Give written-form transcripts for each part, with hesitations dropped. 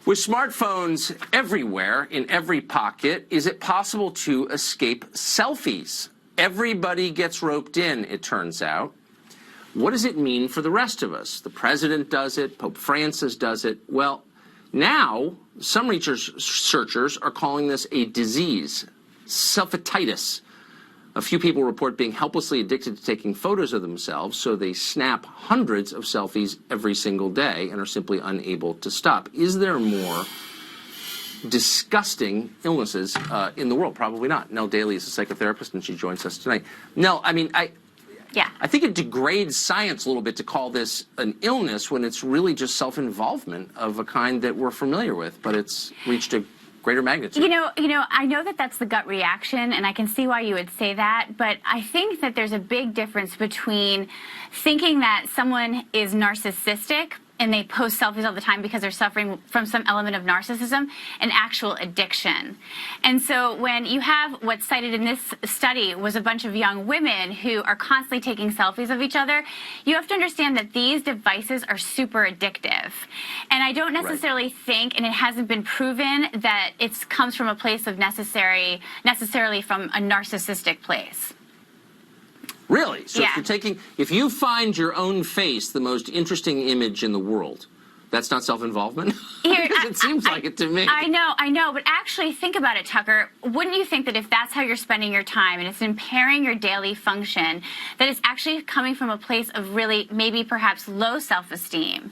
With smartphones everywhere, in every pocket, is it possible to escape selfies? Everybody gets roped in, it turns out. What does it mean for the rest of us? The president does it, Pope Francis does it. Well, now some researchers are calling this a disease, selfititis. A few people report being helplessly addicted to taking photos of themselves, so they snap hundreds of selfies every single day and are simply unable to stop. Is there more disgusting illnesses in the world? Probably not. Nell Daly is a psychotherapist, and she joins us tonight. Nell, I mean, I think it degrades science a little bit to call this an illness when it's really just self-involvement of a kind that we're familiar with, but it's reached a greater magnitude. You know, I know that that's the gut reaction, and I can see why you would say that, but I think that there's a big difference between thinking that someone is narcissistic and they post selfies all the time because they're suffering from some element of narcissism and actual addiction. And so when you have what's cited in this study was a bunch of young women who are constantly taking selfies of each other, you have to understand that these devices are super addictive. And I don't necessarily think, and it hasn't been proven, that it comes from a place of necessarily from a narcissistic place. Really? So Yeah. if you find your own face the most interesting image in the world, that's not self-involvement? Because it seems like it to me. I know, but actually think about it, Tucker. Wouldn't you think that if that's how you're spending your time and it's impairing your daily function, that it's actually coming from a place of really maybe perhaps low self-esteem?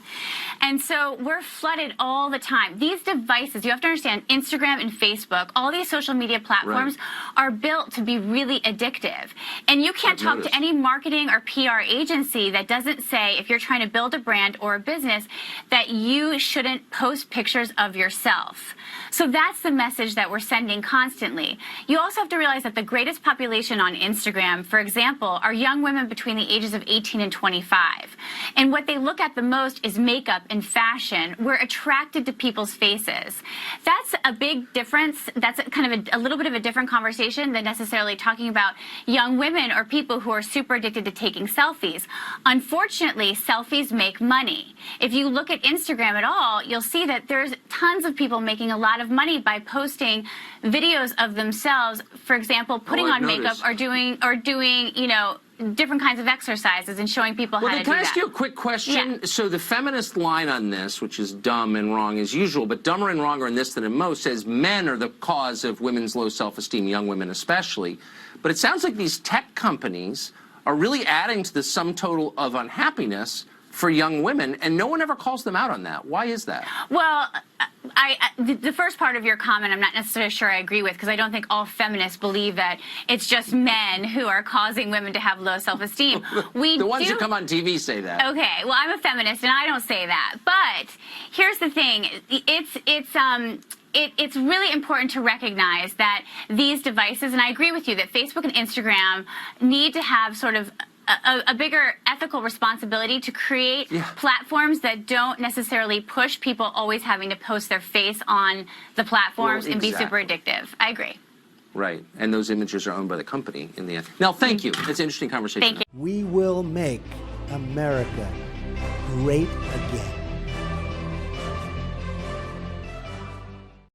And so we're flooded all the time. These devices, you have to understand, Instagram and Facebook, all these social media platforms are built to be really addictive. And you can't talk to any marketing or PR agency that doesn't say, if you're trying to build a brand or a business, that you shouldn't post pictures of yourself. So that's the message that we're sending constantly. You also have to realize that the greatest population on Instagram, for example, are young women between the ages of 18 and 25. And what they look at the most is makeup and fashion. We're attracted to people's faces. That's a big difference. That's kind of a little bit of a different conversation than necessarily talking about young women or people who are super addicted to taking selfies. Unfortunately, selfies make money. If you look at Instagram at all, you'll see that there's tons of people making a lot of money by posting videos of themselves, for example, putting on makeup or doing, you know, different kinds of exercises and showing people how to do that. Can I ask you a quick question? Yeah. So the feminist line on this, which is dumb and wrong as usual, but dumber and wronger in this than in most, says men are the cause of women's low self-esteem, young women especially. But it sounds like these tech companies are really adding to the sum total of unhappiness for young women, and no one ever calls them out on that. Why is that? Well, the first part of your comment I'm not necessarily sure I agree with, because I don't think all feminists believe that it's just men who are causing women to have low self-esteem. The ones who come on TV say that. Okay, well, I'm a feminist and I don't say that. But here's the thing. It's really important to recognize that these devices, and I agree with you that Facebook and Instagram need to have sort of a bigger ethical responsibility to create platforms that don't necessarily push people always having to post their face on the platforms and be super addictive. I agree. Right. And those images are owned by the company in the end. Now, thank you. It's an interesting conversation. Thank you. We will make America great again.